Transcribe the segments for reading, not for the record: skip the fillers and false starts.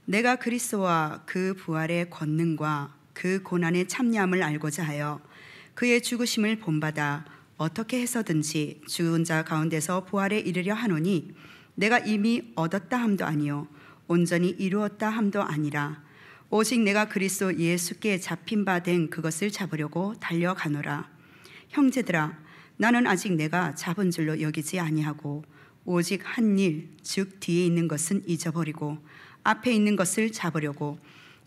내가 그리스도와 그 부활의 권능과 그 고난의 참여함을 알고자 하여 그의 죽으심을 본받아 어떻게 해서든지 죽은 자 가운데서 부활에 이르려 하노니 내가 이미 얻었다 함도 아니요 온전히 이루었다 함도 아니라 오직 내가 그리스도 예수께 잡힌 바 된 그것을 잡으려고 달려가노라. 형제들아, 나는 아직 내가 잡은 줄로 여기지 아니하고 오직 한 일, 즉 뒤에 있는 것은 잊어버리고 앞에 있는 것을 잡으려고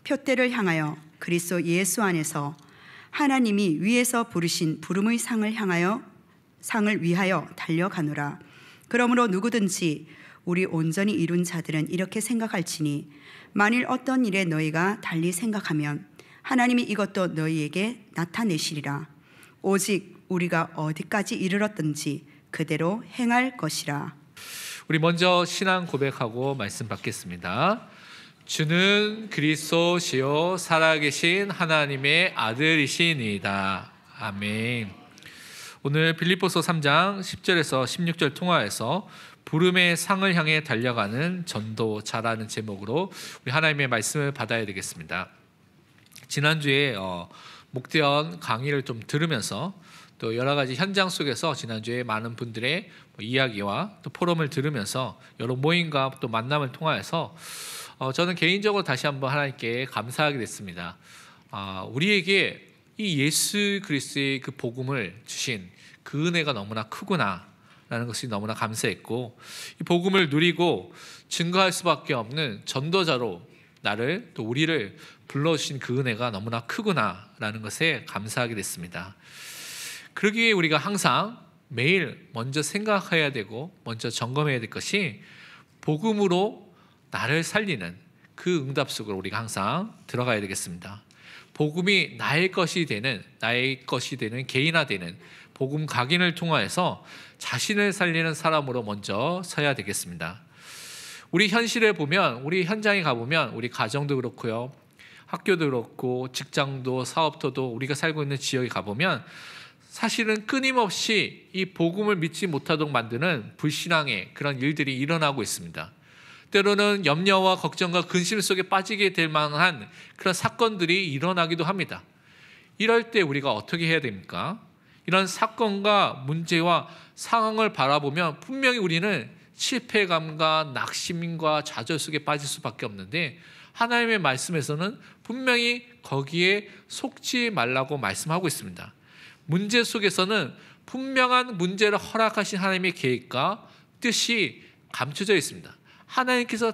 표대를 향하여 그리스도 예수 안에서 하나님이 위에서 부르신 부름의 상을 위하여 달려가노라. 그러므로 누구든지 우리 온전히 이룬 자들은 이렇게 생각할지니 만일 어떤 일에 너희가 달리 생각하면 하나님이 이것도 너희에게 나타내시리라. 오직 우리가 어디까지 이르렀든지 그대로 행할 것이라. 우리 먼저 신앙 고백하고 말씀 받겠습니다. 주는 그리스도시요 살아계신 하나님의 아들이시니이다. 아멘. 오늘 빌립보서 3장 10절에서 16절 통화에서 부름의 상을 향해 달려가는 전도자라는 제목으로 우리 하나님의 말씀을 받아야 되겠습니다. 지난주에 목대원 강의를 좀 들으면서 또 여러 가지 현장 속에서 지난주에 많은 분들의 이야기와 또 포럼을 들으면서 여러 모임과 또 만남을 통하여서 저는 개인적으로 다시 한번 하나님께 감사하게 됐습니다. 우리에게 이 예수 그리스도의 그 복음을 주신 그 은혜가 너무나 크구나 라는 것이 너무나 감사했고, 이 복음을 누리고 증거할 수밖에 없는 전도자로 나를 또 우리를 불러주신 그 은혜가 너무나 크구나 라는 것에 감사하게 됐습니다. 그러기에 우리가 항상 매일 먼저 생각해야 되고 먼저 점검해야 될 것이 복음으로 나를 살리는 그 응답 속으로 우리가 항상 들어가야 되겠습니다. 복음이 나의 것이 되는 개인화되는 복음 각인을 통하여서 자신을 살리는 사람으로 먼저 서야 되겠습니다. 우리 현실에 보면, 우리 현장에 가보면 우리 가정도 그렇고요, 학교도 그렇고 직장도 사업터도 우리가 살고 있는 지역에 가보면 사실은 끊임없이 이 복음을 믿지 못하도록 만드는 불신앙의 그런 일들이 일어나고 있습니다. 때로는 염려와 걱정과 근심 속에 빠지게 될 만한 그런 사건들이 일어나기도 합니다. 이럴 때 우리가 어떻게 해야 됩니까? 이런 사건과 문제와 상황을 바라보면 분명히 우리는 실패감과 낙심과 좌절 속에 빠질 수밖에 없는데, 하나님의 말씀에서는 분명히 거기에 속지 말라고 말씀하고 있습니다. 문제 속에서는 분명한 문제를 허락하신 하나님의 계획과 뜻이 감춰져 있습니다. 하나님께서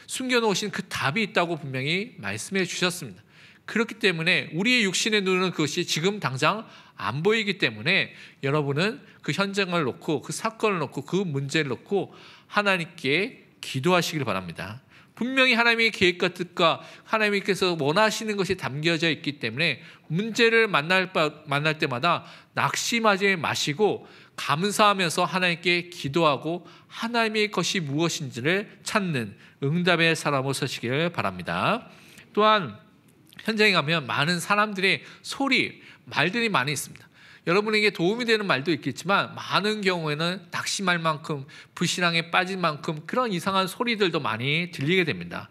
숨겨놓으신 그 답이 있다고 분명히 말씀해 주셨습니다. 그렇기 때문에 우리의 육신의 눈은 그것이 지금 당장 안 보이기 때문에 여러분은 그 현장을 놓고 그 사건을 놓고 그 문제를 놓고 하나님께 기도하시길 바랍니다. 분명히 하나님의 계획과 뜻과 하나님께서 원하시는 것이 담겨져 있기 때문에 문제를 만날 때마다 낙심하지 마시고 감사하면서 하나님께 기도하고 하나님의 것이 무엇인지를 찾는 응답의 사람으로 서시길 바랍니다. 또한 현장에 가면 많은 사람들의 말들이 많이 있습니다. 여러분에게 도움이 되는 말도 있겠지만 많은 경우에는 낙심할 만큼, 불신앙에 빠진 만큼 그런 이상한 소리들도 많이 들리게 됩니다.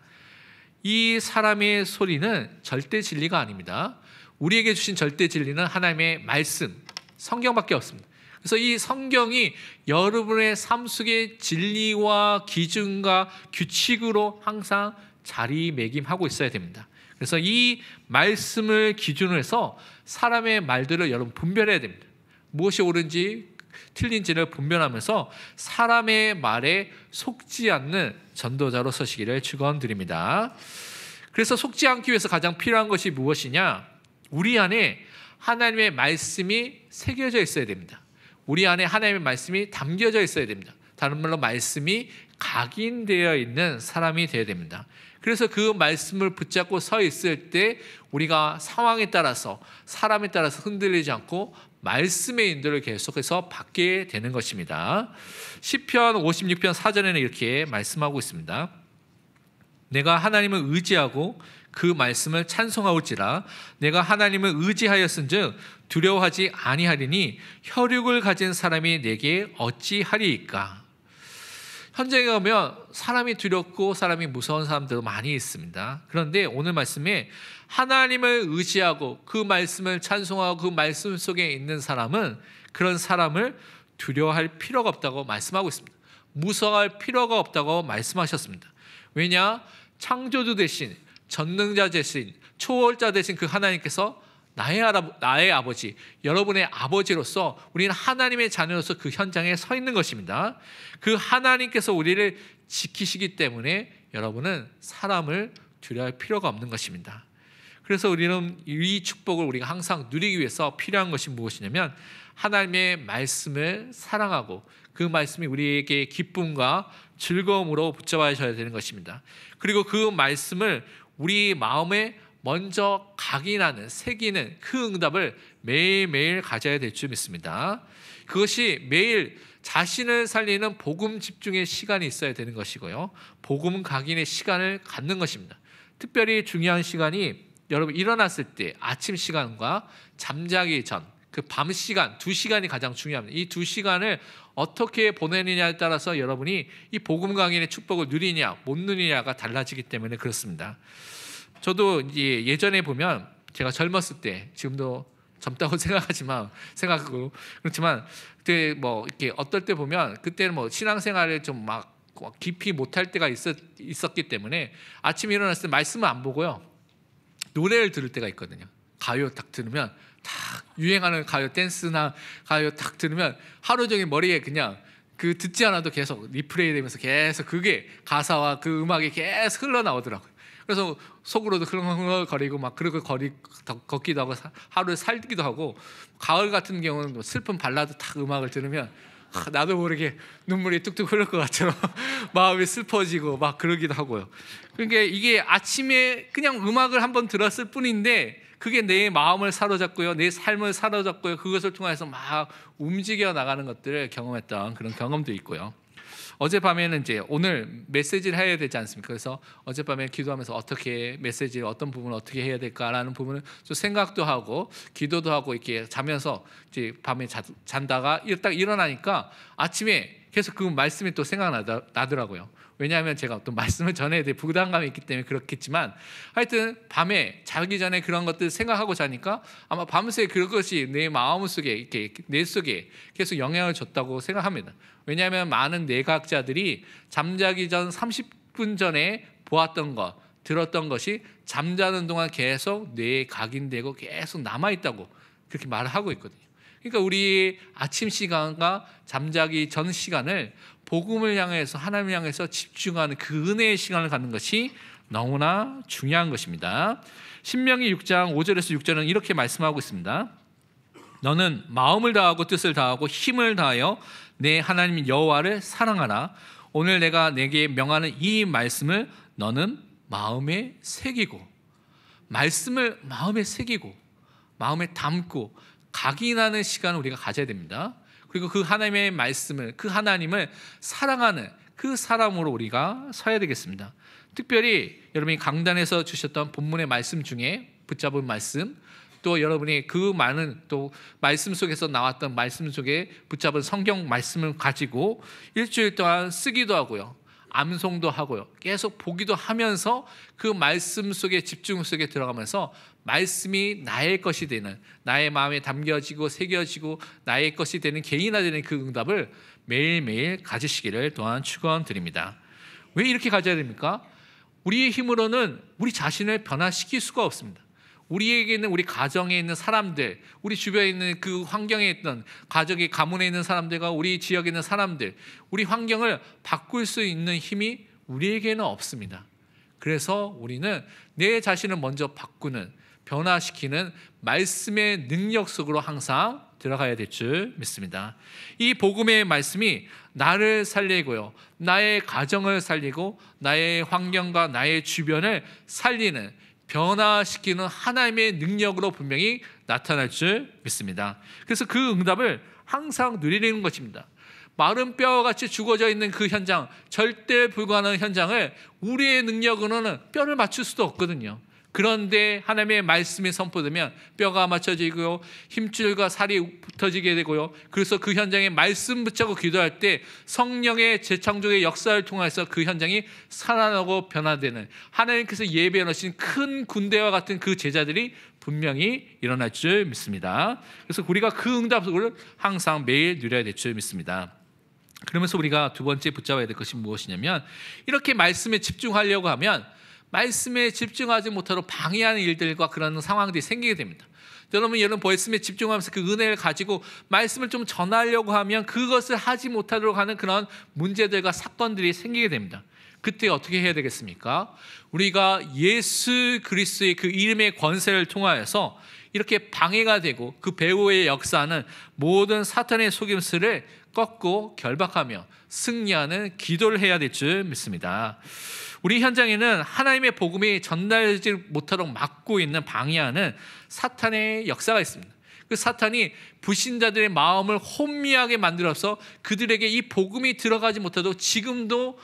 이 사람의 소리는 절대 진리가 아닙니다. 우리에게 주신 절대 진리는 하나님의 말씀, 성경밖에 없습니다. 그래서 이 성경이 여러분의 삶 속의 진리와 기준과 규칙으로 항상 자리매김하고 있어야 됩니다. 그래서 이 말씀을 기준으로 해서 사람의 말들을 여러분 분별해야 됩니다. 무엇이 옳은지 틀린지를 분별하면서 사람의 말에 속지 않는 전도자로 서시기를 축원드립니다. 그래서 속지 않기 위해서 가장 필요한 것이 무엇이냐? 우리 안에 하나님의 말씀이 새겨져 있어야 됩니다. 우리 안에 하나님의 말씀이 담겨져 있어야 됩니다. 다른 말로 말씀이 각인되어 있는 사람이 되어야 됩니다. 그래서 그 말씀을 붙잡고 서 있을 때 우리가 상황에 따라서, 사람에 따라서 흔들리지 않고 말씀의 인도를 계속해서 받게 되는 것입니다. 시편 56편 4절에는 이렇게 말씀하고 있습니다. 내가 하나님을 의지하고 그 말씀을 찬송하올지라. 내가 하나님을 의지하였은즉 두려워하지 아니하리니 혈육을 가진 사람이 내게 어찌하리이까. 현장에 가면 사람이 두렵고 사람이 무서운 사람들도 많이 있습니다. 그런데 오늘 말씀에 하나님을 의지하고 그 말씀을 찬송하고 그 말씀 속에 있는 사람은 그런 사람을 두려워할 필요가 없다고 말씀하고 있습니다. 무서워할 필요가 없다고 말씀하셨습니다. 왜냐? 창조주 되신, 전능자 되신, 초월자 되신 그 하나님께서 나의 아버지, 여러분의 아버지로서 우리는 하나님의 자녀로서 그 현장에 서 있는 것입니다. 그 하나님께서 우리를 지키시기 때문에 여러분은 사람을 두려워할 필요가 없는 것입니다. 그래서 우리는 이 축복을 우리가 항상 누리기 위해서 필요한 것이 무엇이냐면 하나님의 말씀을 사랑하고 그 말씀이 우리에게 기쁨과 즐거움으로 붙잡아셔야 되는 것입니다. 그리고 그 말씀을 우리 마음에 먼저 각인하는, 새기는 그 응답을 매일매일 가져야 될 줄 믿습니다. 그것이 매일 자신을 살리는 복음 집중의 시간이 있어야 되는 것이고요, 복음 각인의 시간을 갖는 것입니다. 특별히 중요한 시간이 여러분 일어났을 때 아침 시간과 잠자기 전 그 밤 시간 2시간이 가장 중요합니다. 이 2시간을 어떻게 보내느냐에 따라서 여러분이 이 복음 강인의 축복을 누리냐 못 누리냐가 달라지기 때문에 그렇습니다. 저도 이제 예전에 보면 제가 젊었을 때, 지금도 젊다고 생각하고 그렇지만 그때 뭐 이렇게 어떨 때 보면 그때는 뭐 신앙생활을 좀 막 깊이 못할 때가 있었기 때문에 아침에 일어났을 때 말씀을 안 보고요, 노래를 들을 때가 있거든요. 가요 딱 들으면 딱 유행하는 가요 댄스나 가요 딱 들으면 하루 종일 머리에 그냥 그 듣지 않아도 계속 리플레이 되면서 계속 그게 가사와 그 음악이 계속 흘러나오더라고요. 그래서 속으로도 흥얼거리고 막 그러고 걷기도 하고 하루를 살기도 하고, 가을 같은 경우는 슬픈 발라드 딱 음악을 들으면 나도 모르게 눈물이 뚝뚝 흐를 것 같아요. 마음이 슬퍼지고 막 그러기도 하고요. 그러니까 이게 아침에 그냥 음악을 한번 들었을 뿐인데 그게 내 마음을 사로잡고요, 내 삶을 사로잡고요, 그것을 통해서 막 움직여 나가는 것들을 경험했던 그런 경험도 있고요. 어젯밤에는 이제 오늘 메시지를 해야 되지 않습니까? 그래서 어젯밤에 기도하면서 어떻게 메시지를 어떤 부분을 어떻게 해야 될까라는 부분을 좀 생각도 하고 기도도 하고 이렇게 자면서 이제 밤에 잔다가 딱 일어나니까 아침에 계속 그 말씀이 또 생각나더라고요. 왜냐하면 제가 또 말씀을 전해야 될 부담감이 있기 때문에 그렇겠지만 하여튼 밤에 자기 전에 그런 것들 생각하고 자니까 아마 밤새 그것이 내 마음속에 이렇게 내 속에 계속 영향을 줬다고 생각합니다. 왜냐하면 많은 내과학자들이 잠자기 전 30분 전에 보았던 것, 들었던 것이 잠자는 동안 계속 뇌에 각인되고 계속 남아있다고 그렇게 말을 하고 있거든요. 그러니까 우리 아침 시간과 잠자기 전 시간을 복음을 향해서, 하나님을 향해서 집중하는 그 은혜의 시간을 갖는 것이 너무나 중요한 것입니다. 신명기 6장 5절에서 6절은 이렇게 말씀하고 있습니다. 너는 마음을 다하고 뜻을 다하고 힘을 다하여 내 하나님 여호와를 사랑하라. 오늘 내가 내게 명하는 이 말씀을 너는 마음에 새기고, 말씀을 마음에 새기고 마음에 담고 각인하는 시간을 우리가 가져야 됩니다. 그리고 그 하나님의 말씀을, 그 하나님을 사랑하는 그 사람으로 우리가 서야 되겠습니다. 특별히 여러분이 강단에서 주셨던 본문의 말씀 중에 붙잡은 말씀, 또 여러분이 그 많은 또 말씀 속에서 나왔던 말씀 속에 붙잡은 성경 말씀을 가지고 일주일 동안 쓰기도 하고요, 암송도 하고요, 계속 보기도 하면서 그 말씀 속에 집중 속에 들어가면서 말씀이 나의 것이 되는, 나의 마음에 담겨지고 새겨지고 나의 것이 되는, 개인화되는 그 응답을 매일매일 가지시기를 또한 축원드립니다. 왜 이렇게 가져야 됩니까? 우리의 힘으로는 우리 자신을 변화시킬 수가 없습니다. 우리에게 있는, 우리 가정에 있는 사람들, 우리 주변에 있는 그 환경에 있던 가족의 가문에 있는 사람들과 우리 지역에 있는 사람들, 우리 환경을 바꿀 수 있는 힘이 우리에게는 없습니다. 그래서 우리는 내 자신을 먼저 바꾸는, 변화시키는 말씀의 능력 속으로 항상 들어가야 될 줄 믿습니다. 이 복음의 말씀이 나를 살리고요, 나의 가정을 살리고 나의 환경과 나의 주변을 살리는, 변화시키는 하나님의 능력으로 분명히 나타날 줄 믿습니다. 그래서 그 응답을 항상 누리는 것입니다. 마른 뼈와 같이 죽어져 있는 그 현장, 절대 불가능한 현장을 우리의 능력으로는 뼈를 맞출 수도 없거든요. 그런데 하나님의 말씀이 선포되면 뼈가 맞춰지고요, 힘줄과 살이 붙어지게 되고요. 그래서 그 현장에 말씀 붙잡고 기도할 때 성령의 재창조의 역사를 통해서 그 현장이 살아나고 변화되는, 하나님께서 예배해 놓으신 큰 군대와 같은 그 제자들이 분명히 일어날 줄 믿습니다. 그래서 우리가 그 응답을 항상 매일 누려야 될 줄 믿습니다. 그러면서 우리가 두 번째 붙잡아야 될 것이 무엇이냐면, 이렇게 말씀에 집중하려고 하면 말씀에 집중하지 못하도록 방해하는 일들과 그런 상황들이 생기게 됩니다. 여러분 말씀에 집중하면서 그 은혜를 가지고 말씀을 좀 전하려고 하면 그것을 하지 못하도록 하는 그런 문제들과 사건들이 생기게 됩니다. 그때 어떻게 해야 되겠습니까? 우리가 예수 그리스도의 그 이름의 권세를 통하여서 이렇게 방해가 되고 그 배후의 역사는 모든 사탄의 속임수를 꺾고 결박하며 승리하는 기도를 해야 될 줄 믿습니다. 우리 현장에는 하나님의 복음이 전달되지 못하도록 막고 있는, 방해하는 사탄의 역사가 있습니다. 그 사탄이 불신자들의 마음을 혼미하게 만들어서 그들에게 이 복음이 들어가지 못해도 지금도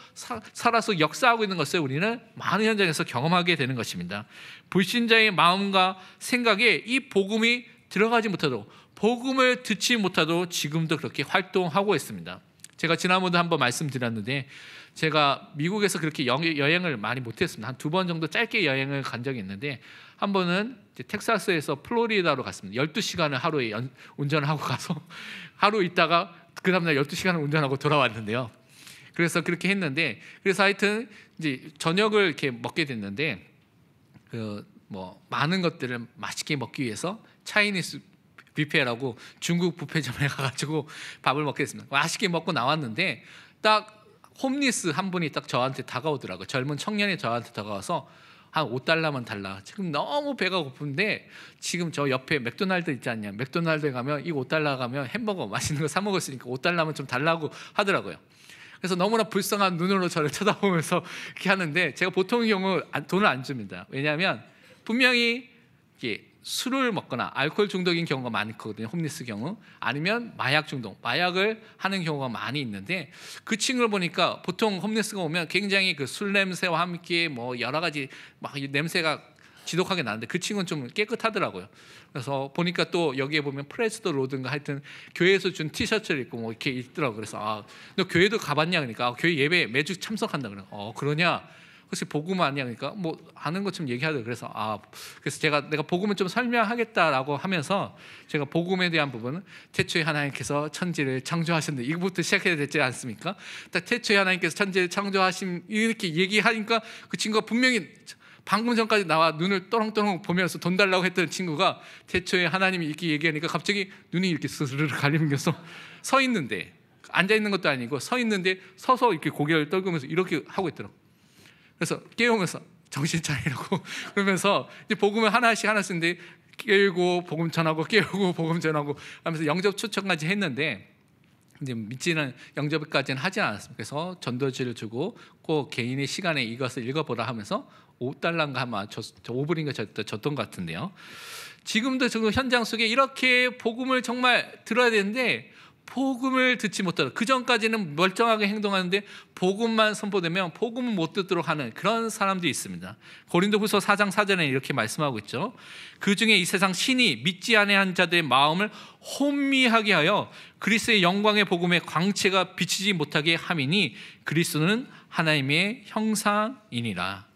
살아서 역사하고 있는 것을 우리는 많은 현장에서 경험하게 되는 것입니다. 불신자의 마음과 생각에 이 복음이 들어가지 못하도록, 복음을 듣지 못하도록 지금도 그렇게 활동하고 있습니다. 제가 지난번도 한번 말씀드렸는데, 제가 미국에서 그렇게 여행을 많이 못했습니다. 한 2번 정도 짧게 여행을 간 적이 있는데, 한 번은 텍사스에서 플로리다로 갔습니다. 12시간을 하루에 운전을 하고 가서 하루 있다가 그 다음날 12시간을 운전하고 돌아왔는데요. 그래서 그렇게 했는데, 그래서 하여튼 이제 저녁을 이렇게 먹게 됐는데, 많은 것들을 맛있게 먹기 위해서 차이니스 뷔페라고 중국 뷔페점에 가가지고 밥을 먹게 됐습니다. 맛있게 먹고 나왔는데 딱 홈리스 한 분이 딱 저한테 다가오더라고요. 젊은 청년이 저한테 다가와서 한 $5만 달라. 지금 너무 배가 고픈데 지금 저 옆에 맥도날드 있지 않냐. 맥도날드에 가면 이 $5 가면 햄버거 맛있는 거 사 먹을 수 있으니까 $5만 좀 달라고 하더라고요. 그래서 너무나 불쌍한 눈으로 저를 쳐다보면서 이렇게 하는데, 제가 보통 경우 돈을 안 줍니다. 왜냐하면 분명히 이게 술을 먹거나 알코올 중독인 경우가 많거든요. 홈리스 경우. 아니면 마약 중독, 마약을 하는 경우가 많이 있는데, 그 친구를 보니까 보통 홈리스가 오면 굉장히 그 술 냄새와 함께 여러 가지 막 냄새가 지독하게 나는데, 그 친구는 좀 깨끗하더라고요. 그래서 보니까 또 여기에 보면 프레스도 로드인가 하여튼 교회에서 준 티셔츠를 입고 이렇게 있더라고요. 그래서 너 교회도 가봤냐? 그러니까 교회 예배 매주 참석한다. 그래. 그러냐? 혹시 복음 아니야? 그러니까 아는 것 좀 얘기하더라고요. 그래서 내가 복음을 좀 설명하겠다라고 하면서, 제가 복음에 대한 부분은 태초에 하나님께서 천지를 창조하셨는데, 이거부터 시작해야 되지 않습니까? 딱 태초에 하나님께서 천지를 창조하신 이렇게 얘기하니까 그 친구가 분명히 방금 전까지 나와 눈을 또렁또렁 보면서 돈 달라고 했던 친구가 태초에 하나님이 이렇게 얘기하니까 갑자기 눈이 이렇게 스르르 가리면서 서 있는데, 앉아 있는 것도 아니고 서 있는데 서서 이렇게 고개를 떨구면서 이렇게 하고 있더라고요. 그래서 깨우면서 정신 차리라고 그러면서 이제 복음을 하나씩인데 깨우고 복음 전하고 깨우고 복음 전하고 하면서 영접 초청까지 했는데, 이제 믿지는 영접까지는 하지 않았습니다. 그래서 전도지를 주고 꼭 개인의 시간에 이것을 읽어보라 하면서 $5인가 아마 5불인가 줬던 것 같은데요. 지금도 지금 현장 속에 이렇게 복음을 정말 들어야 되는데 복음을 듣지 못하고, 그 전까지는 멀쩡하게 행동하는데 복음만 선포되면 복음을 못 듣도록 하는 그런 사람들이 있습니다. 고린도후서 4장 4절에 이렇게 말씀하고 있죠. 그 중에 이 세상 신이 믿지 아니한 자들의 마음을 혼미하게 하여 그리스도의 영광의 복음의 광채가 비치지 못하게 함이니 그리스도는 하나님의 형상이니라.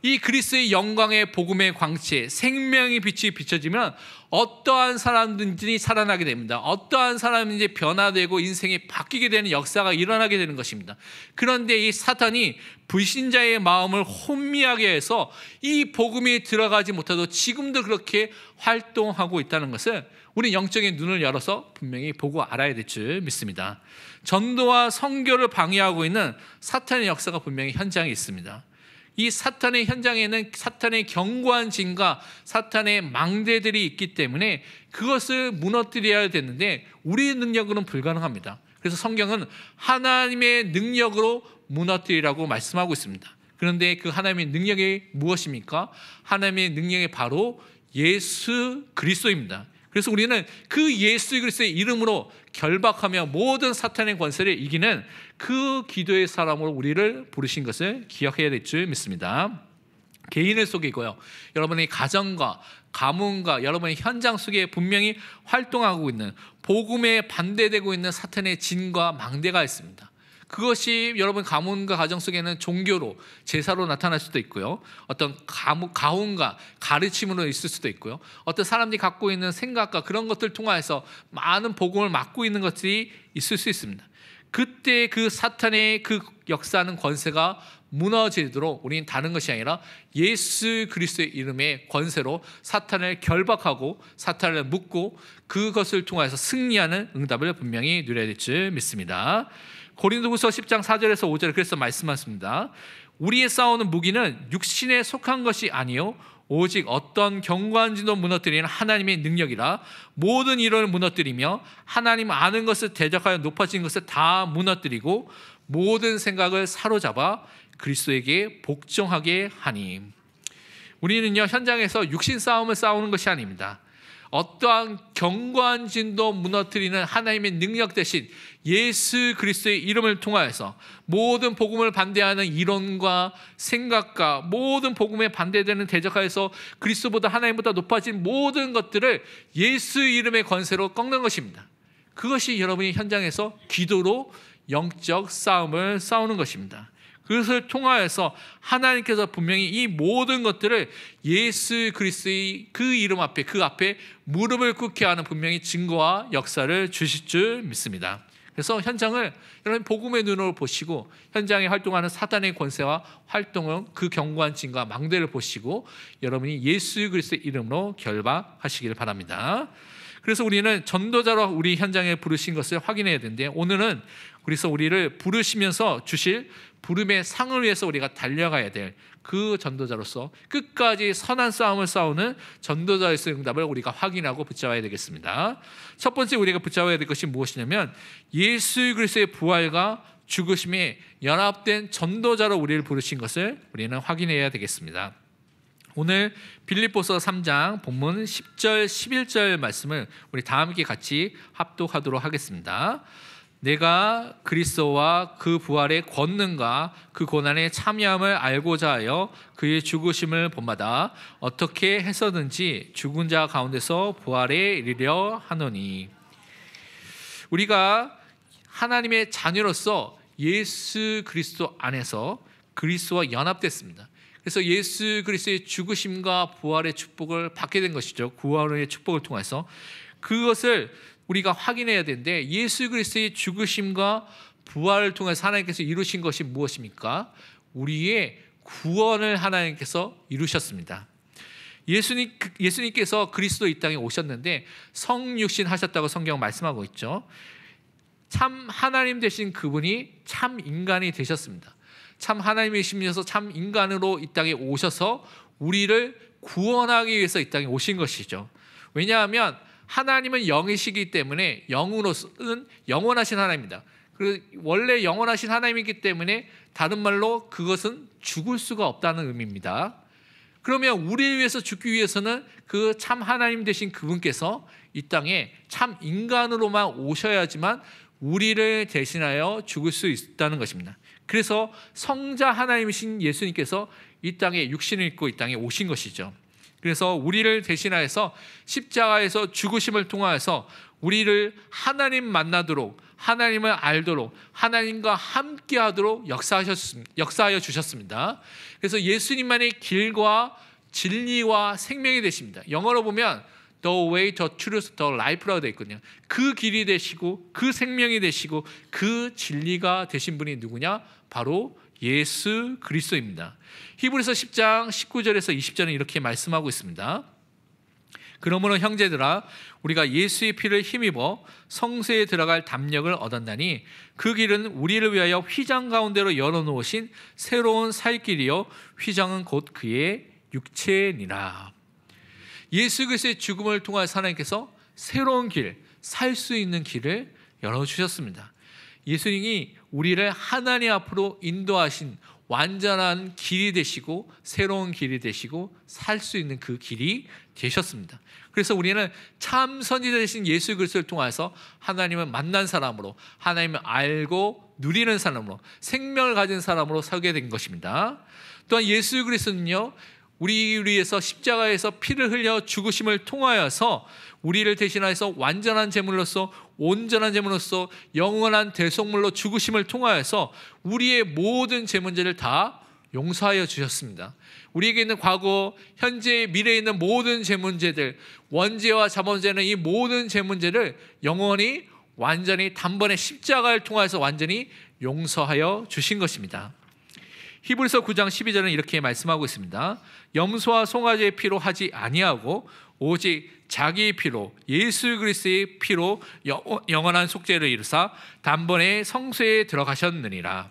이 그리스도의 영광의 복음의 광채, 생명의 빛이 비춰지면 어떠한 사람든지 살아나게 됩니다. 어떠한 사람인지 변화되고 인생이 바뀌게 되는 역사가 일어나게 되는 것입니다. 그런데 이 사탄이 불신자의 마음을 혼미하게 해서 이 복음이 들어가지 못해도 지금도 그렇게 활동하고 있다는 것을 우리 영적인 눈을 열어서 분명히 보고 알아야 될 줄 믿습니다. 전도와 선교를 방해하고 있는 사탄의 역사가 분명히 현장에 있습니다. 이 사탄의 현장에는 사탄의 견고한 진과 사탄의 망대들이 있기 때문에 그것을 무너뜨려야 되는데 우리의 능력으로는 불가능합니다. 그래서 성경은 하나님의 능력으로 무너뜨리라고 말씀하고 있습니다. 그런데 그 하나님의 능력이 무엇입니까? 하나님의 능력이 바로 예수 그리스도입니다. 그래서 우리는 그 예수 그리스도의 이름으로 결박하며 모든 사탄의 권세를 이기는 그 기도의 사람으로 우리를 부르신 것을 기억해야 될 줄 믿습니다. 개인을 속이고요. 여러분의 가정과 가문과 여러분의 현장 속에 분명히 활동하고 있는, 복음에 반대되고 있는 사탄의 진과 망대가 있습니다. 그것이 여러분 가문과 가정 속에는 종교로, 제사로 나타날 수도 있고요. 어떤 가훈과 가르침으로 있을 수도 있고요. 어떤 사람들이 갖고 있는 생각과 그런 것들을 통해서 많은 복음을 막고 있는 것들이 있을 수 있습니다. 그때 그 사탄의 그 역사하는 권세가 무너지도록 우리는 다른 것이 아니라 예수 그리스도의 이름의 권세로 사탄을 결박하고 사탄을 묶고 그것을 통해서 승리하는 응답을 분명히 누려야 될 줄 믿습니다. 고린도후서 10장 4절에서 5절에 그래서 말씀하십니다. 우리의 싸우는 무기는 육신에 속한 것이 아니요 오직 어떤 견고한지도 무너뜨리는 하나님의 능력이라. 모든 이론을 무너뜨리며 하나님 아는 것을 대적하여 높아진 것을 다 무너뜨리고 모든 생각을 사로잡아 그리스도에게 복종하게 하니. 우리는요, 현장에서 육신 싸움을 싸우는 것이 아닙니다. 어떠한 견고한 진도 무너뜨리는 하나님의 능력 대신 예수 그리스도의 이름을 통하여서 모든 복음을 반대하는 이론과 생각과 모든 복음에 반대되는 대적하여서 그리스도보다 하나님보다 높아진 모든 것들을 예수 이름의 권세로 꺾는 것입니다. 그것이 여러분이 현장에서 기도로 영적 싸움을 싸우는 것입니다. 그것을 통하여서 하나님께서 분명히 이 모든 것들을 예수 그리스도의 그 이름 앞에, 그 앞에 무릎을 꿇게 하는 분명히 증거와 역사를 주실 줄 믿습니다. 그래서 현장을 여러분 복음의 눈으로 보시고 현장에 활동하는 사단의 권세와 활동은 그 견고한 진과 망대를 보시고 여러분이 예수 그리스도의 이름으로 결박하시기를 바랍니다. 그래서 우리는 전도자로 우리 현장에 부르신 것을 확인해야 되는데, 오늘은 그래서 우리를 부르시면서 주실 부름의 상을 위해서 우리가 달려가야 될 그 전도자로서 끝까지 선한 싸움을 싸우는 전도자의 응답을 우리가 확인하고 붙잡아야 되겠습니다. 첫 번째 우리가 붙잡아야 될 것이 무엇이냐면 예수 그리스도의 부활과 죽으심에 연합된 전도자로 우리를 부르신 것을 우리는 확인해야 되겠습니다. 오늘 빌립보서 3장 본문 10절 11절 말씀을 우리 다 함께 같이 합독하도록 하겠습니다. 내가 그리스도와 그 부활의 권능과 그 고난의 참여함을 알고자 하여 그의 죽으심을 본받아 어떻게 해서든지 죽은 자 가운데서 부활에 이르려 하노니. 우리가 하나님의 자녀로서 예수 그리스도 안에서 그리스도와 연합됐습니다. 그래서 예수 그리스도의 죽으심과 부활의 축복을 받게 된 것이죠. 구원의 축복을 통해서 그것을 우리가 확인해야 되는데, 예수 그리스도의 죽으심과 부활을 통해서 하나님께서 이루신 것이 무엇입니까? 우리의 구원을 하나님께서 이루셨습니다. 예수님께서 그리스도 이 땅에 오셨는데 성육신 하셨다고 성경은 말씀하고 있죠. 참 하나님 되신 그분이 참 인간이 되셨습니다. 참 하나님이시면서 참 인간으로 이 땅에 오셔서 우리를 구원하기 위해서 이 땅에 오신 것이죠. 왜냐하면 하나님은 영이시기 때문에 영으로서는 영원하신 하나님입니다. 그리고 원래 영원하신 하나님이기 때문에 다른 말로 그것은 죽을 수가 없다는 의미입니다. 그러면 우리를 위해서 죽기 위해서는 그 참 하나님 되신 그분께서 이 땅에 참 인간으로만 오셔야지만 우리를 대신하여 죽을 수 있다는 것입니다. 그래서 성자 하나님이신 예수님께서 이 땅에 육신을 입고 이 땅에 오신 것이죠. 그래서 우리를 대신하여서 십자가에서 죽으심을 통하여서 우리를 하나님 만나도록, 하나님을 알도록, 하나님과 함께하도록 역사하여 주셨습니다. 그래서 예수님만의 길과 진리와 생명이 되십니다. 영어로 보면 The way, the truth, the life라고 되어 있거든요. 그 길이 되시고 그 생명이 되시고 그 진리가 되신 분이 누구냐? 바로 예수 그리스도입니다. 히브리서 10장 19절에서 20절은 이렇게 말씀하고 있습니다. 그러므로 형제들아, 우리가 예수의 피를 힘입어 성소에 들어갈 담력을 얻었나니 그 길은 우리를 위하여 휘장 가운데로 열어놓으신 새로운 살 길이요 휘장은 곧 그의 육체니라. 예수 그리스도의 죽음을 통해서 하나님께서 새로운 길, 살 수 있는 길을 열어주셨습니다. 예수님이 우리를 하나님 앞으로 인도하신 완전한 길이 되시고 새로운 길이 되시고 살 수 있는 그 길이 되셨습니다. 그래서 우리는 참 선지자 되신 예수 그리스도를 통해서 하나님을 만난 사람으로, 하나님을 알고 누리는 사람으로, 생명을 가진 사람으로 살게 된 것입니다. 또한 예수 그리스도는요, 우리를 위해서 십자가에서 피를 흘려 죽으심을 통하여서 우리를 대신하여서 완전한 제물로서 온전한 제물로서 영원한 대속물로 죽으심을 통하여서 우리의 모든 죄 문제를 다 용서하여 주셨습니다. 우리에게 있는 과거, 현재, 미래에 있는 모든 죄 문제들, 원죄와 자범죄는 이 모든 죄 문제를 영원히 완전히 단번에 십자가를 통해서 완전히 용서하여 주신 것입니다. 히브리서 9장 12절은 이렇게 말씀하고 있습니다. 염소와 송아지의 피로 하지 아니하고 오직 자기의 피로 예수 그리스도의 피로 영원한 속죄를 이루사 단번에 성소에 들어가셨느니라.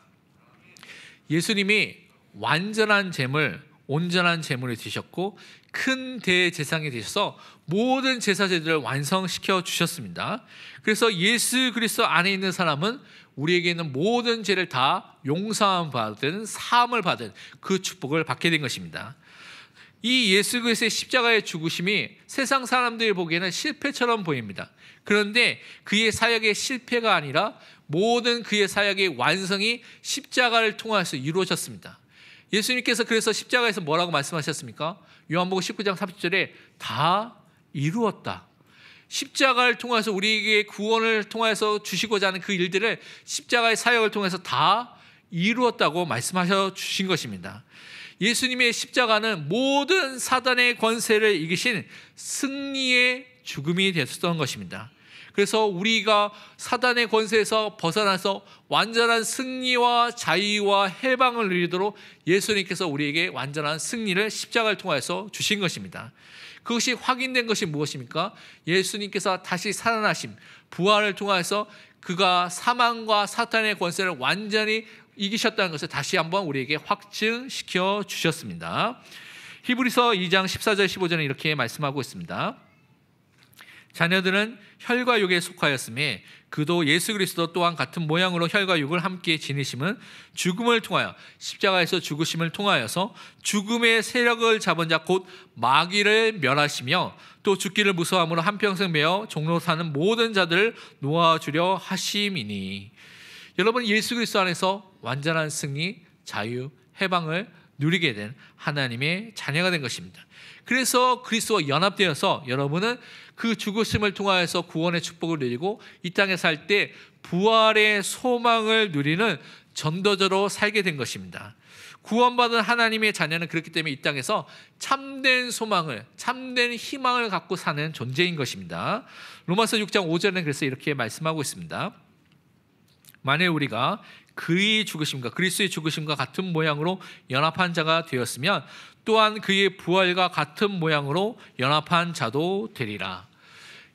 예수님이 완전한 제물, 온전한 제물이 되셨고 큰 대제사장이 되셔서 모든 제사제들을 완성시켜 주셨습니다. 그래서 예수 그리스도 안에 있는 사람은 우리에게 있는 모든 죄를 다 용서함 받은, 사함을 받은 그 축복을 받게 된 것입니다. 이 예수 그리스도의 십자가의 죽으심이 세상 사람들이 보기에는 실패처럼 보입니다. 그런데 그의 사역의 실패가 아니라 모든 그의 사역의 완성이 십자가를 통해서 이루어졌습니다. 예수님께서 그래서 십자가에서 뭐라고 말씀하셨습니까? 요한복음 19장 30절에 다 이루었다. 십자가를 통해서 우리에게 구원을 통해서 주시고자 하는 그 일들을 십자가의 사역을 통해서 다 이루었다고 말씀하셔 주신 것입니다. 예수님의 십자가는 모든 사단의 권세를 이기신 승리의 죽음이 되었던 것입니다. 그래서 우리가 사단의 권세에서 벗어나서 완전한 승리와 자유와 해방을 누리도록 예수님께서 우리에게 완전한 승리를 십자가를 통해서 주신 것입니다. 그것이 확인된 것이 무엇입니까? 예수님께서 다시 살아나심, 부활을 통해서 그가 사망과 사탄의 권세를 완전히 이기셨다는 것을 다시 한번 우리에게 확증시켜 주셨습니다. 히브리서 2장 14절 15절은 이렇게 말씀하고 있습니다. 자녀들은 혈과 육에 속하였음에 그도 예수 그리스도 또한 같은 모양으로 혈과 육을 함께 지니심은 죽음을 통하여 십자가에서 죽으심을 통하여서 죽음의 세력을 잡은 자 곧 마귀를 멸하시며 또 죽기를 무서워함으로 한평생 매어 종로 사는 모든 자들을 놓아주려 하심이니. 여러분, 예수 그리스도 안에서 완전한 승리, 자유, 해방을 누리게 된 하나님의 자녀가 된 것입니다. 그래서 그리스도와 연합되어서 여러분은 그 죽으심을 통하여서 구원의 축복을 누리고 이 땅에 살 때 부활의 소망을 누리는 전도자로 살게 된 것입니다. 구원받은 하나님의 자녀는 그렇기 때문에 이 땅에서 참된 소망을, 참된 희망을 갖고 사는 존재인 것입니다. 로마서 6장 5절에는 그래서 이렇게 말씀하고 있습니다. 만일 우리가 그의 죽으심과 그리스도의 죽으심과 같은 모양으로 연합한 자가 되었으면 또한 그의 부활과 같은 모양으로 연합한 자도 되리라.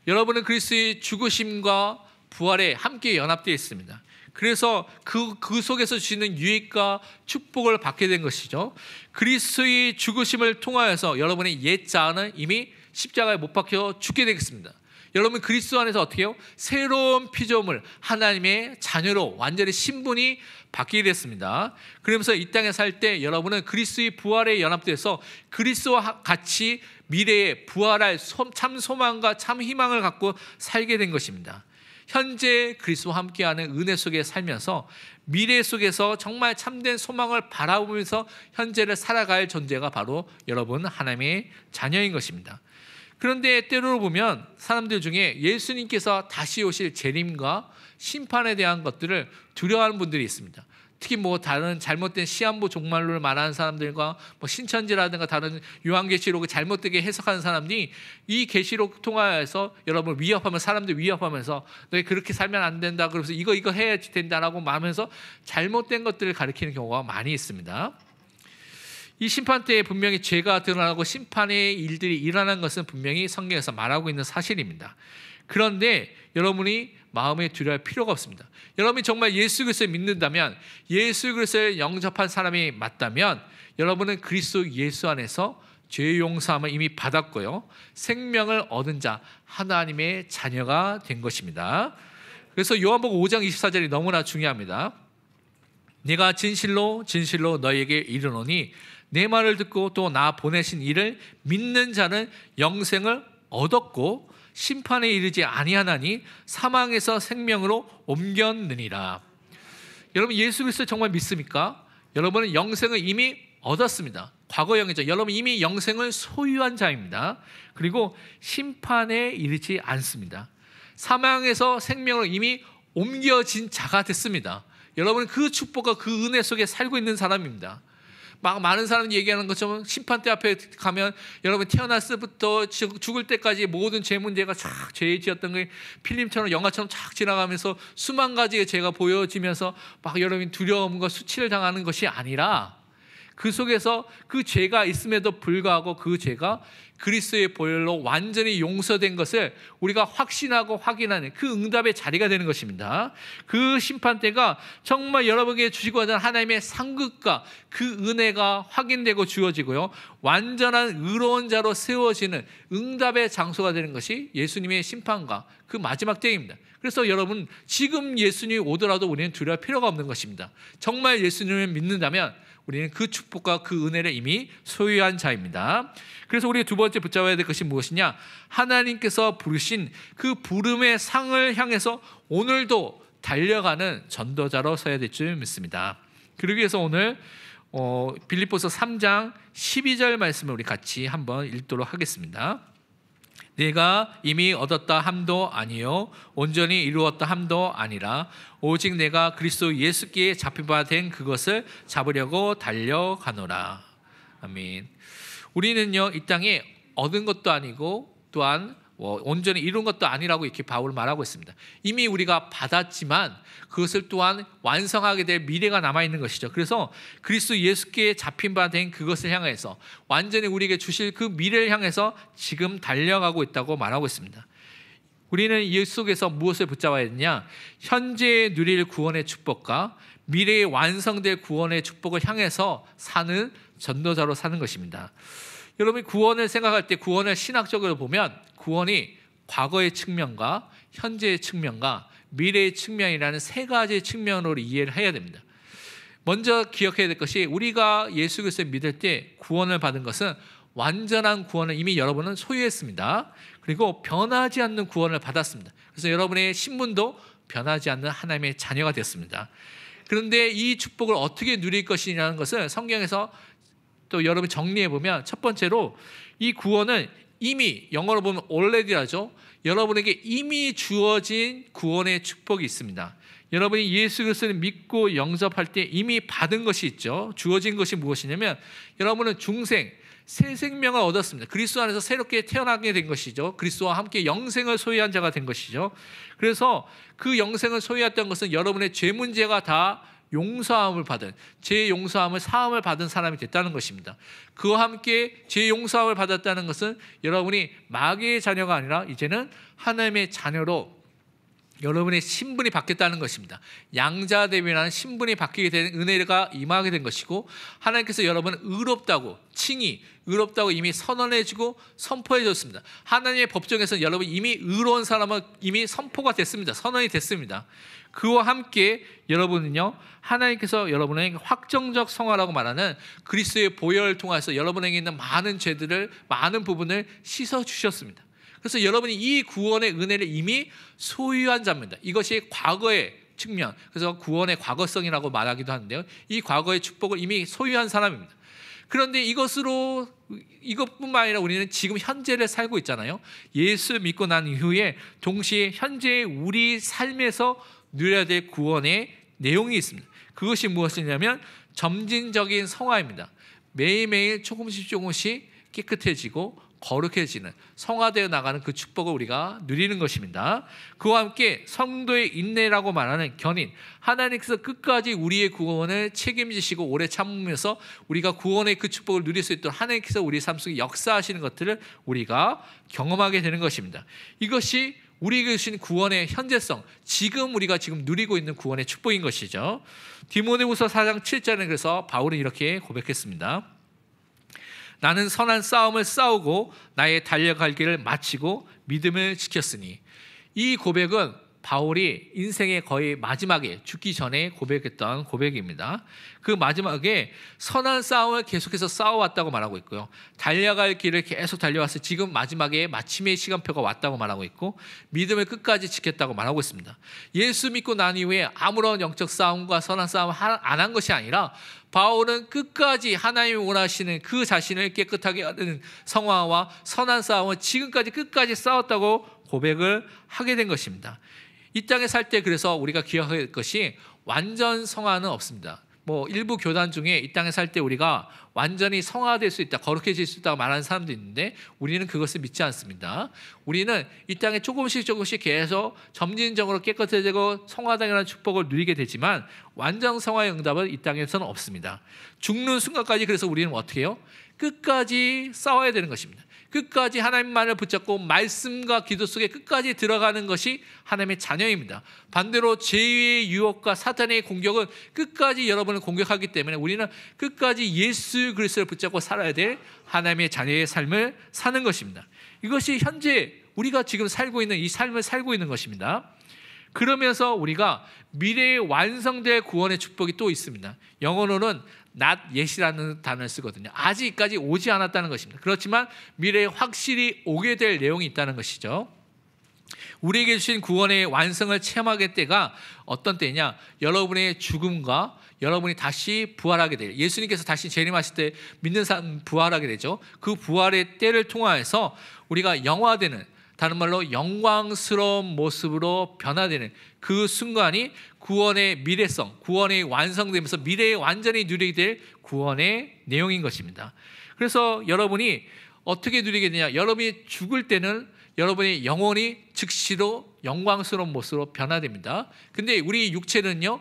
여러분은 그리스도의 죽으심과 부활에 함께 연합되어 있습니다. 그래서 그 속에서 주시는 유익과 축복을 받게 된 것이죠. 그리스도의 죽으심을 통하여서 여러분의 옛 자아는 이미 십자가에 못 박혀 죽게 되겠습니다. 여러분 그리스도 안에서 어떻게 해요? 새로운 피조물 하나님의 자녀로 완전히 신분이 바뀌게 됐습니다. 그러면서 이 땅에 살 때 여러분은 그리스도의 부활에 연합돼서 그리스도와 같이 미래에 부활할 참 소망과 참 희망을 갖고 살게 된 것입니다. 현재 그리스도와 함께하는 은혜 속에 살면서 미래 속에서 정말 참된 소망을 바라보면서 현재를 살아갈 존재가 바로 여러분 하나님의 자녀인 것입니다. 그런데 때로 보면 사람들 중에 예수님께서 다시 오실 재림과 심판에 대한 것들을 두려워하는 분들이 있습니다. 특히 다른 잘못된 시한부 종말론을 말하는 사람들과 신천지라든가 다른 요한계시록을 잘못되게 해석하는 사람들이 이 계시록 통하여서 여러분을 위협하면 사람들 위협하면서 너희 그렇게 살면 안 된다. 그러면서 이거 해야 된다라고 말하면서 잘못된 것들을 가리키는 경우가 많이 있습니다. 이 심판 때에 분명히 죄가 드러나고 심판의 일들이 일어난 것은 분명히 성경에서 말하고 있는 사실입니다. 그런데 여러분이 마음에 두려워할 필요가 없습니다. 여러분이 정말 예수 그리스도를 믿는다면, 예수 그리스도를 영접한 사람이 맞다면 여러분은 그리스도 예수 안에서 죄 용서함을 이미 받았고요, 생명을 얻은 자 하나님의 자녀가 된 것입니다. 그래서 요한복음 5장 24절이 너무나 중요합니다. 내가 진실로 진실로 너희에게 이르노니 내 말을 듣고 또 나 보내신 이를 믿는 자는 영생을 얻었고 심판에 이르지 아니하나니 사망에서 생명으로 옮겼느니라. 여러분 예수 그리스도 정말 믿습니까? 여러분은 영생을 이미 얻었습니다. 과거형이죠. 여러분 이미 영생을 소유한 자입니다. 그리고 심판에 이르지 않습니다. 사망에서 생명으로 이미 옮겨진 자가 됐습니다. 여러분은 그 축복과 그 은혜 속에 살고 있는 사람입니다. 막 많은 사람이 얘기하는 것처럼 심판대 앞에 가면 여러분 태어났을 때부터 죽을 때까지 모든 죄 문제가 쫙 죄 지었던 게 필름처럼 영화처럼 쫙 지나가면서 수만 가지의 죄가 보여지면서 막 여러분 두려움과 수치를 당하는 것이 아니라 그 속에서 그 죄가 있음에도 불구하고 그 죄가 그리스도의 보혈로 완전히 용서된 것을 우리가 확신하고 확인하는 그 응답의 자리가 되는 것입니다. 그 심판대가 정말 여러분에게 주시고 하는 하나님의 상급과 그 은혜가 확인되고 주어지고요, 완전한 의로운 자로 세워지는 응답의 장소가 되는 것이 예수님의 심판과 그 마지막 때입니다. 그래서 여러분 지금 예수님이 오더라도 우리는 두려울 필요가 없는 것입니다. 정말 예수님을 믿는다면 우리는 그 축복과 그 은혜를 이미 소유한 자입니다. 그래서 우리가 두 번째 붙잡아야 될 것이 무엇이냐? 하나님께서 부르신 그 부름의 상을 향해서 오늘도 달려가는 전도자로 서야 될 줄 믿습니다. 그러기 위해서 오늘 빌립보서 3장 12절 말씀을 우리 같이 한번 읽도록 하겠습니다. 내가 이미 얻었다 함도 아니요 온전히 이루었다 함도 아니라 오직 내가 그리스도 예수께 잡힌 바 된 그것을 잡으려고 달려가노라. 아멘. 우리는요 이 땅에 얻은 것도 아니고 또한 온전히 이룬 것도 아니라고 이렇게 바울은 말하고 있습니다. 이미 우리가 받았지만 그것을 또한 완성하게 될 미래가 남아있는 것이죠. 그래서 그리스도 예수께 잡힌 바 된 그것을 향해서 완전히 우리에게 주실 그 미래를 향해서 지금 달려가고 있다고 말하고 있습니다. 우리는 이 속에서 무엇을 붙잡아야 되냐? 현재에 누릴 구원의 축복과 미래에 완성될 구원의 축복을 향해서 사는 전도자로 사는 것입니다. 여러분이 구원을 생각할 때 구원을 신학적으로 보면 구원이 과거의 측면과 현재의 측면과 미래의 측면이라는 세 가지 측면으로 이해를 해야 됩니다. 먼저 기억해야 될 것이 우리가 예수 그리스도를 믿을 때 구원을 받은 것은 완전한 구원을 이미 여러분은 소유했습니다. 그리고 변하지 않는 구원을 받았습니다. 그래서 여러분의 신분도 변하지 않는 하나님의 자녀가 되었습니다. 그런데 이 축복을 어떻게 누릴 것이냐는 것을 성경에서 또 여러분 정리해 보면 첫 번째로 이 구원은 이미 영어로 보면 already라죠. 여러분에게 이미 주어진 구원의 축복이 있습니다. 여러분이 예수 그리스도를 믿고 영접할 때 이미 받은 것이 있죠. 주어진 것이 무엇이냐면 여러분은 중생, 새 생명을 얻었습니다. 그리스도 안에서 새롭게 태어나게 된 것이죠. 그리스도와 함께 영생을 소유한 자가 된 것이죠. 그래서 그 영생을 소유했던 것은 여러분의 죄 문제가 다 용서함을 받은, 죄 용서함을 사함을 받은 사람이 됐다는 것입니다. 그와 함께 죄 용서함을 받았다는 것은 여러분이 마귀의 자녀가 아니라 이제는 하나님의 자녀로 여러분의 신분이 바뀌었다는 것입니다. 양자대비라는 신분이 바뀌게 된 은혜가 임하게 된 것이고, 하나님께서 여러분을 의롭다고 칭의, 의롭다고 이미 선언해주고 선포해줬습니다. 하나님의 법정에서 여러분 이미 의로운 사람은 이미 선포가 됐습니다. 선언이 됐습니다. 그와 함께 여러분은요, 하나님께서 여러분에게 확정적 성화라고 말하는 그리스도의 보혈을 통해서 여러분에게 있는 많은 죄들을, 많은 부분을 씻어주셨습니다. 그래서 여러분이 이 구원의 은혜를 이미 소유한 자입니다. 이것이 과거의 측면, 그래서 구원의 과거성이라고 말하기도 하는데요, 이 과거의 축복을 이미 소유한 사람입니다. 그런데 이것뿐만 아니라 우리는 지금 현재를 살고 있잖아요. 예수 믿고 난 이후에 동시에 현재의 우리 삶에서 누려야 될 구원의 내용이 있습니다. 그것이 무엇이냐면 점진적인 성화입니다. 매일매일 조금씩 깨끗해지고 거룩해지는, 성화되어 나가는 그 축복을 우리가 누리는 것입니다. 그와 함께 성도의 인내라고 말하는 견인, 하나님께서 끝까지 우리의 구원을 책임지시고 오래 참으면서 우리가 구원의 그 축복을 누릴 수 있도록 하나님께서 우리 삶 속에 역사하시는 것들을 우리가 경험하게 되는 것입니다. 이것이 우리에게 주신 구원의 현재성, 지금 우리가 지금 누리고 있는 구원의 축복인 것이죠. 디모데후서 4장 7절에 그래서 바울은 이렇게 고백했습니다. 나는 선한 싸움을 싸우고 나의 달려갈 길을 마치고 믿음을 지켰으니. 이 고백은 바울이 인생의 거의 마지막에 죽기 전에 고백했던 고백입니다. 그 마지막에 선한 싸움을 계속해서 싸워왔다고 말하고 있고요. 달려갈 길을 계속 달려와서 지금 마지막에 마침의 시간표가 왔다고 말하고 있고 믿음을 끝까지 지켰다고 말하고 있습니다. 예수 믿고 난 이후에 아무런 영적 싸움과 선한 싸움을 안 한 것이 아니라 바울은 끝까지 하나님이 원하시는 그 자신을 깨끗하게 하는 성화와 선한 싸움을 지금까지 끝까지 싸웠다고 고백을 하게 된 것입니다. 이 땅에 살 때 그래서 우리가 기억해야 할 것이 완전 성화는 없습니다. 일부 교단 중에 이 땅에 살 때 우리가 완전히 성화될 수 있다, 거룩해질 수 있다고 말하는 사람도 있는데 우리는 그것을 믿지 않습니다. 우리는 이 땅에 조금씩 계속 점진적으로 깨끗해지고 성화당이라는 축복을 누리게 되지만 완전 성화의 응답은 이 땅에서는 없습니다. 죽는 순간까지 그래서 우리는 어떻게 해요? 끝까지 싸워야 되는 것입니다. 끝까지 하나님만을 붙잡고 말씀과 기도 속에 끝까지 들어가는 것이 하나님의 자녀입니다. 반대로 죄의 유혹과 사탄의 공격은 끝까지 여러분을 공격하기 때문에 우리는 끝까지 예수 그리스도를 붙잡고 살아야 될 하나님의 자녀의 삶을 사는 것입니다. 이것이 현재 우리가 지금 살고 있는 이 삶을 살고 있는 것입니다. 그러면서 우리가 미래에 완성될 구원의 축복이 또 있습니다. 영어로는 not yet이라는 단어를 쓰거든요. 아직까지 오지 않았다는 것입니다. 그렇지만 미래에 확실히 오게 될 내용이 있다는 것이죠. 우리에게 주신 구원의 완성을 체험하게 때가 어떤 때냐? 여러분의 죽음과 여러분이 다시 부활하게 돼요. 예수님께서 다시 재림하실 때 믿는 사람 부활하게 되죠. 그 부활의 때를 통하여서 우리가 영화되는, 다른 말로 영광스러운 모습으로 변화되는 그 순간이 구원의 미래성, 구원의 완성되면서 미래에 완전히 누리게 될 구원의 내용인 것입니다. 그래서 여러분이 어떻게 누리게 되냐? 여러분이 죽을 때는 여러분의 영혼이 즉시로 영광스러운 모습으로 변화됩니다. 근데 우리 육체는요,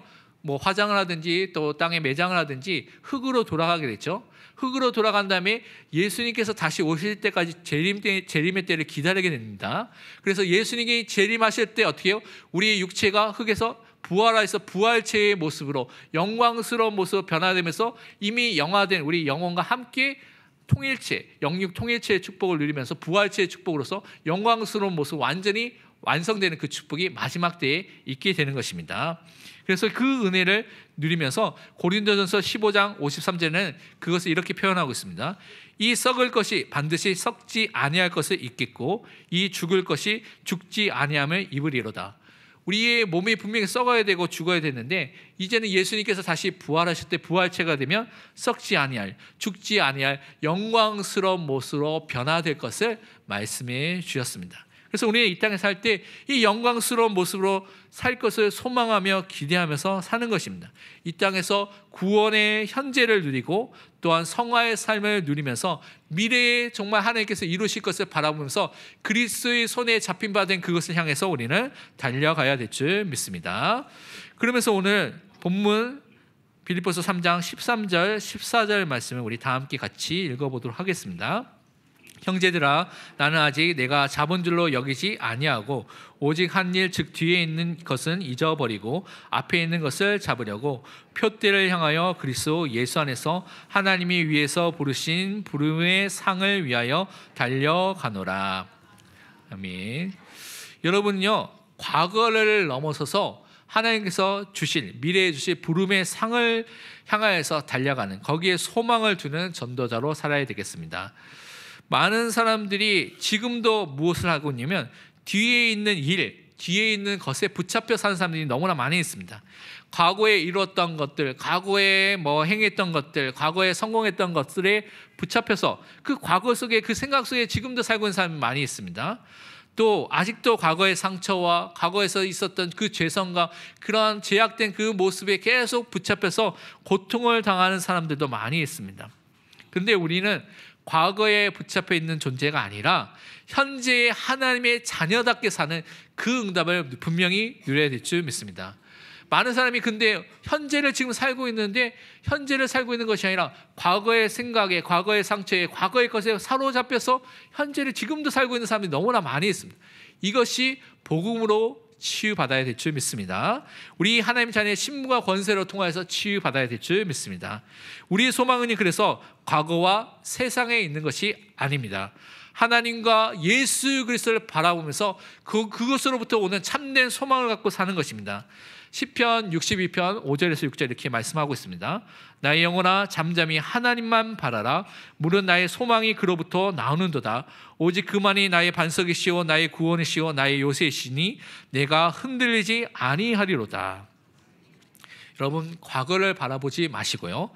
화장을 하든지 또 땅에 매장을 하든지 흙으로 돌아가게 되죠. 흙으로 돌아간 다음에 예수님께서 다시 오실 때까지 재림의 때를 기다리게 됩니다. 그래서 예수님이 재림하실 때 어떻게 해요? 우리의 육체가 흙에서 부활해서 부활체의 모습으로 영광스러운 모습으로 변화되면서 이미 영화된 우리 영혼과 함께 통일체, 영육 통일체의 축복을 누리면서 부활체의 축복으로서 영광스러운 모습 완전히 완성되는 그 축복이 마지막 때에 있게 되는 것입니다. 그래서 그 은혜를 누리면서 고린도전서 15장 53절에는 그것을 이렇게 표현하고 있습니다. 이 썩을 것이 반드시 썩지 아니할 것을 입겠고 이 죽을 것이 죽지 아니함을 입으리로다. 우리의 몸이 분명히 썩어야 되고 죽어야 되는데 이제는 예수님께서 다시 부활하실 때 부활체가 되면 썩지 아니할, 죽지 아니할 영광스러운 모습으로 변화될 것을 말씀해 주셨습니다. 그래서 우리는 이 땅에 살 때 이 영광스러운 모습으로 살 것을 소망하며 기대하면서 사는 것입니다. 이 땅에서 구원의 현재를 누리고 또한 성화의 삶을 누리면서 미래에 정말 하나님께서 이루실 것을 바라보면서 그리스도의 손에 잡힌 바 된 그것을 향해서 우리는 달려가야 될 줄 믿습니다. 그러면서 오늘 본문 빌립보서 3장 13절 14절 말씀을 우리 다 함께 같이 읽어보도록 하겠습니다. 형제들아, 나는 아직 내가 자본줄로 여기지 아니하고 오직 한 일, 즉 뒤에 있는 것은 잊어버리고 앞에 있는 것을 잡으려고 표대를 향하여 그리스도 예수 안에서 하나님이 위에서 부르신 부름의 상을 위하여 달려가노라. 아멘. 여러분요, 과거를 넘어서서 하나님께서 주실, 미래에 주실 부름의 상을 향하여서 달려가는, 거기에 소망을 두는 전도자로 살아야 되겠습니다. 많은 사람들이 지금도 무엇을 하고 있냐면 뒤에 있는 일, 뒤에 있는 것에 붙잡혀 사는 사람들이 너무나 많이 있습니다. 과거에 이루었던 것들, 과거에 행했던 것들, 과거에 성공했던 것들에 붙잡혀서 그 과거 속에 그 생각 속에 지금도 살고 있는 사람이 많이 있습니다. 또 아직도 과거의 상처와 과거에서 있었던 그 죄성과 그러한 제약된 그 모습에 계속 붙잡혀서 고통을 당하는 사람들도 많이 있습니다. 근데 우리는 과거에 붙잡혀 있는 존재가 아니라 현재의 하나님의 자녀답게 사는 그 응답을 분명히 누려야 될 줄 믿습니다. 많은 사람이 근데 현재를 지금 살고 있는데 현재를 살고 있는 것이 아니라 과거의 생각에, 과거의 상처에, 과거의 것에 사로잡혀서 현재를 지금도 살고 있는 사람이 너무나 많이 있습니다. 이것이 복음으로 치유받아야 될 줄 믿습니다. 우리 하나님 자녀의 신분과 권세로 통하여서 치유받아야 될 줄 믿습니다. 우리의 소망은 그래서 과거와 세상에 있는 것이 아닙니다. 하나님과 예수 그리스도를 바라보면서 그것으로부터 오는 참된 소망을 갖고 사는 것입니다. 시편 62편 5절에서 6절 이렇게 말씀하고 있습니다. 나의 영혼아 잠잠히 하나님만 바라라. 물은 나의 소망이 그로부터 나오는도다. 오직 그만이 나의 반석이시오 나의 구원이시오 나의 요새이시니 내가 흔들리지 아니하리로다. 여러분, 과거를 바라보지 마시고요,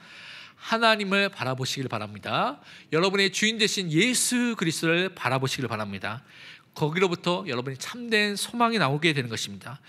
하나님을 바라보시길 바랍니다. 여러분의 주인 되신 예수 그리스도를 바라보시길 바랍니다. 거기로부터 여러분이 참된 소망이 나오게 되는 것입니다.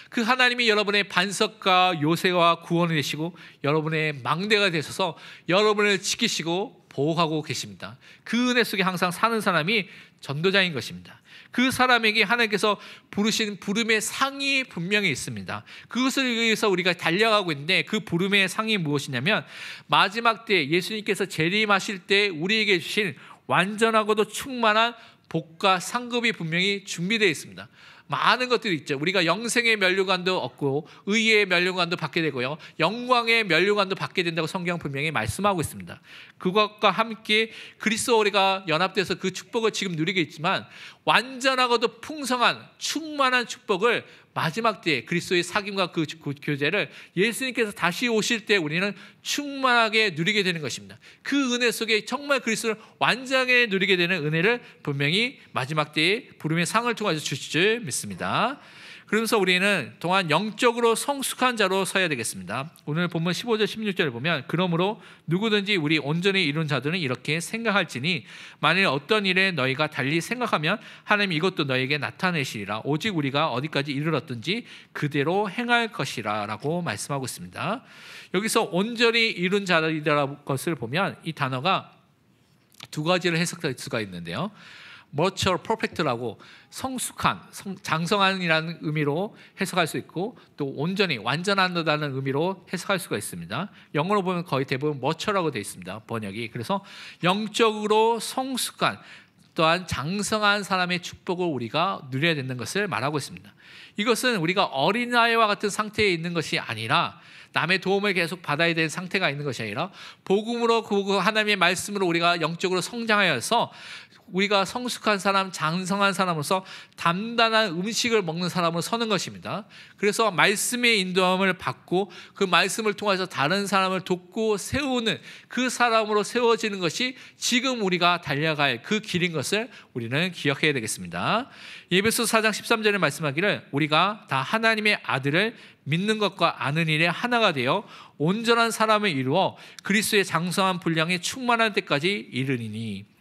그 하나님이 여러분의 반석과 요새와 구원이 되시고 여러분의 망대가 되셔서 여러분을 지키시고 보호하고 계십니다. 그 은혜 속에 항상 사는 사람이 전도자인 것입니다. 그 사람에게 하나님께서 부르신 부름의 상이 분명히 있습니다. 그것을 위해서 우리가 달려가고 있는데, 그 부름의 상이 무엇이냐면 마지막 때 예수님께서 재림하실 때 우리에게 주신 완전하고도 충만한 복과 상급이 분명히 준비되어 있습니다. 많은 것들이 있죠. 우리가 영생의 면류관도 얻고 의의 면류관도 받게 되고요, 영광의 면류관도 받게 된다고 성경 분명히 말씀하고 있습니다. 그것과 함께 그리스도와 우리가 연합돼서 그 축복을 지금 누리고 있지만, 완전하고도 풍성한 충만한 축복을 마지막 때에 그리스도의 사귐과 그 교제를 예수님께서 다시 오실 때 우리는 충만하게 누리게 되는 것입니다. 그 은혜 속에 정말 그리스도를 완전하게 누리게 되는 은혜를 분명히 마지막 때에 부름의 상을 통해서 주실 줄 믿습니다. 그러면서 우리는 또한 영적으로 성숙한 자로 서야 되겠습니다. 오늘 본문 15절 16절을 보면, 그러므로 누구든지 우리 온전히 이룬 자들은 이렇게 생각할지니 만일 어떤 일에 너희가 달리 생각하면 하나님 이것도 너희에게 나타내시리라. 오직 우리가 어디까지 이르렀든지 그대로 행할 것이라 라고 말씀하고 있습니다. 여기서 온전히 이룬 자들이라는 것을 보면 이 단어가 두 가지로 해석될 수가 있는데요, mature, perfect라고 성숙한, 장성한이라는 의미로 해석할 수 있고, 또 온전히 완전한다는 의미로 해석할 수가 있습니다. 영어로 보면 거의 대부분 mature라고 되어 있습니다, 번역이. 그래서 영적으로 성숙한, 또한 장성한 사람의 축복을 우리가 누려야 되는 것을 말하고 있습니다. 이것은 우리가 어린아이와 같은 상태에 있는 것이 아니라, 남의 도움을 계속 받아야 되는 상태가 있는 것이 아니라, 복음으로 그 하나님의 말씀으로 우리가 영적으로 성장하여서 우리가 성숙한 사람, 장성한 사람으로서 단단한 음식을 먹는 사람으로 서는 것입니다. 그래서 말씀의 인도함을 받고 그 말씀을 통해서 다른 사람을 돕고 세우는 그 사람으로 세워지는 것이 지금 우리가 달려갈 그 길인 것을 우리는 기억해야 되겠습니다. 에베소서 4장 13절에 말씀하기를, 우리가 다 하나님의 아들을 믿는 것과 아는 일에 하나가 되어 온전한 사람을 이루어 그리스도의 장성한 분량에 충만할 때까지 이르리니,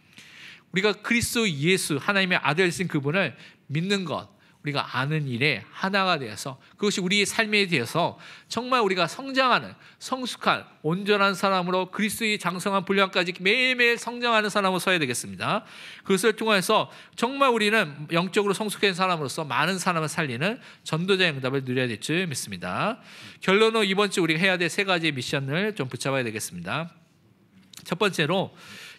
우리가 그리스도 예수 하나님의 아들이신 그분을 믿는 것, 우리가 아는 일에 하나가 되어서 그것이 우리의 삶에 되어서 정말 우리가 성장하는 성숙한 온전한 사람으로 그리스도의 장성한 분량까지 매일매일 성장하는 사람으로 서야 되겠습니다. 그것을 통해서 정말 우리는 영적으로 성숙한 사람으로서 많은 사람을 살리는 전도자의 응답을 누려야 될 줄 믿습니다. 결론은 이번 주 우리가 해야 될 세 가지의 미션을 좀 붙잡아야 되겠습니다. 첫 번째로,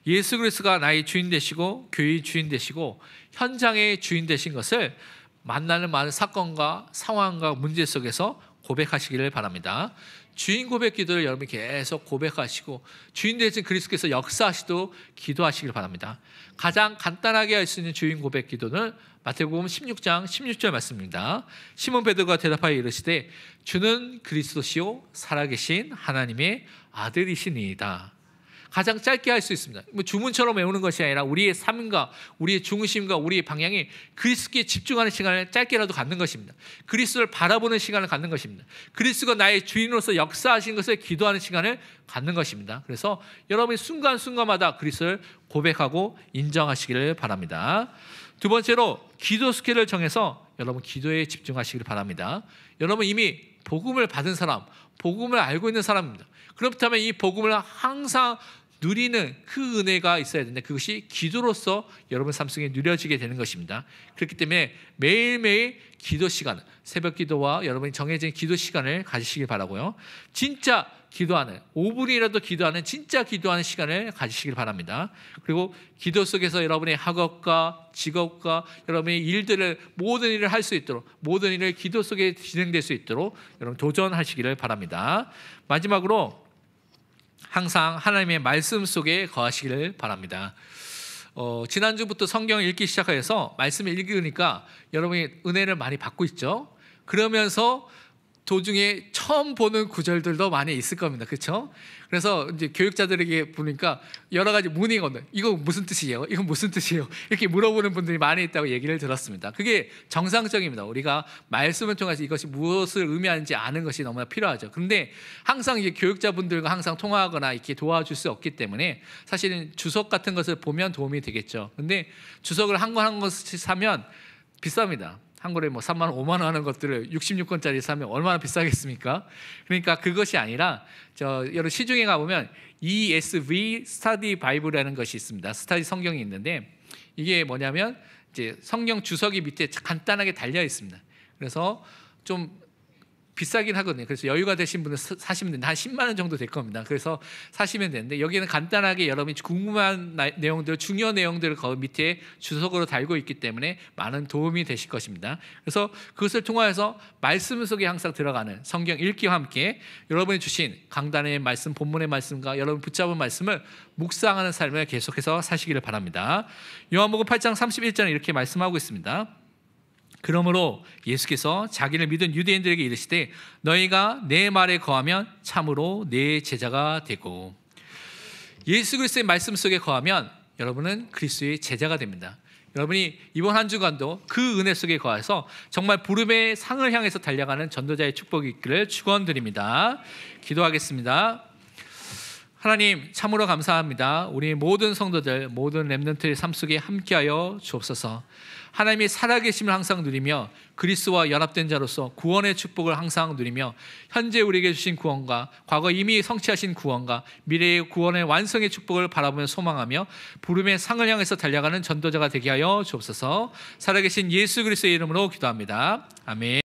예수 그리스도가 나의 주인 되시고 교회의 주인 되시고 현장의 주인 되신 것을 만나는 많은 사건과 상황과 문제 속에서 고백하시기를 바랍니다. 주인 고백 기도를 여러분이 계속 고백하시고 주인 되신 그리스도께서 역사하시도록 기도하시길 바랍니다. 가장 간단하게 할 수 있는 주인 고백 기도는 마태복음 16장 16절 말씀입니다. 시몬 베드로가 대답하여 이르시되 주는 그리스도시요 살아계신 하나님의 아들이시니이다. 가장 짧게 할 수 있습니다. 주문처럼 외우는 것이 아니라 우리의 삶과 우리의 중심과 우리의 방향이 그리스도께 집중하는 시간을 짧게라도 갖는 것입니다. 그리스도를 바라보는 시간을 갖는 것입니다. 그리스도가 나의 주인으로서 역사하신 것을 기도하는 시간을 갖는 것입니다. 그래서 여러분이 순간순간마다 그리스도를 고백하고 인정하시기를 바랍니다. 두 번째로, 기도 스케일을 정해서 여러분 기도에 집중하시기를 바랍니다. 여러분 이미 복음을 받은 사람, 복음을 알고 있는 사람입니다. 그렇다면 이 복음을 항상 누리는 그 은혜가 있어야 되는데 그것이 기도로서 여러분 삶 속에 누려지게 되는 것입니다. 그렇기 때문에 매일매일 기도 시간, 새벽 기도와 여러분이 정해진 기도 시간을 가지시길 바라고요. 진짜 기도하는 5분이라도 기도하는 진짜 기도하는 시간을 가지시길 바랍니다. 그리고 기도 속에서 여러분의 학업과 직업과 여러분의 일들을 모든 일을 할 수 있도록 모든 일을 기도 속에 진행될 수 있도록 여러분 도전하시기를 바랍니다. 마지막으로 항상 하나님의 말씀 속에 거하시기를 바랍니다. 지난주부터 성경 읽기 시작해서 말씀을 읽으니까 여러분이 은혜를 많이 받고 있죠. 그러면서 도중에 처음 보는 구절들도 많이 있을 겁니다. 그렇죠? 그래서 이제 교육자들에게 보니까 여러 가지 문의가 오는 이거 무슨 뜻이에요? 이건 무슨 뜻이에요? 이렇게 물어보는 분들이 많이 있다고 얘기를 들었습니다. 그게 정상적입니다. 우리가 말씀을 통해서 이것이 무엇을 의미하는지 아는 것이 너무나 필요하죠. 그런데 항상 이제 교육자분들과 항상 통화하거나 이렇게 도와줄 수 없기 때문에 사실은 주석 같은 것을 보면 도움이 되겠죠. 근데 주석을 한 권 한 권씩 사면 비쌉니다. 한 권에 뭐 3만 원, 5만 원 하는 것들을 66권짜리 사면 얼마나 비싸겠습니까? 그러니까 그것이 아니라 여러 시중에 가보면 ESV 스터디 바이블이라는 것이 있습니다. 스터디 성경이 있는데 이게 뭐냐면 이제 성경 주석이 밑에 간단하게 달려 있습니다. 그래서 좀 비싸긴 하거든요. 그래서 여유가 되신 분은 사시면 되는데 한 10만 원 정도 될 겁니다. 그래서 사시면 되는데 여기는 간단하게 여러분이 궁금한 내용들, 중요한 내용들을 그 밑에 주석으로 달고 있기 때문에 많은 도움이 되실 것입니다. 그래서 그것을 통하여서 말씀 속에 항상 들어가는 성경 읽기와 함께 여러분이 주신 강단의 말씀, 본문의 말씀과 여러분 붙잡은 말씀을 묵상하는 삶을 계속해서 사시기를 바랍니다. 요한복음 8장 31절에 이렇게 말씀하고 있습니다. 그러므로 예수께서 자기를 믿은 유대인들에게 이르시되 너희가 내 말에 거하면 참으로 내 제자가 되고, 예수 그리스도의 말씀 속에 거하면 여러분은 그리스도의 제자가 됩니다. 여러분이 이번 한 주간도 그 은혜 속에 거해서 정말 부름의 상을 향해서 달려가는 전도자의 축복이 있기를 축원드립니다. 기도하겠습니다. 하나님 참으로 감사합니다. 우리 모든 성도들, 모든 렘넌트의 삶 속에 함께하여 주옵소서. 하나님이 살아계심을 항상 누리며 그리스도와 연합된 자로서 구원의 축복을 항상 누리며 현재 우리에게 주신 구원과 과거 이미 성취하신 구원과 미래의 구원의 완성의 축복을 바라보며 소망하며 부름의 상을 향해서 달려가는 전도자가 되게 하여 주옵소서. 살아계신 예수 그리스도의 이름으로 기도합니다. 아멘.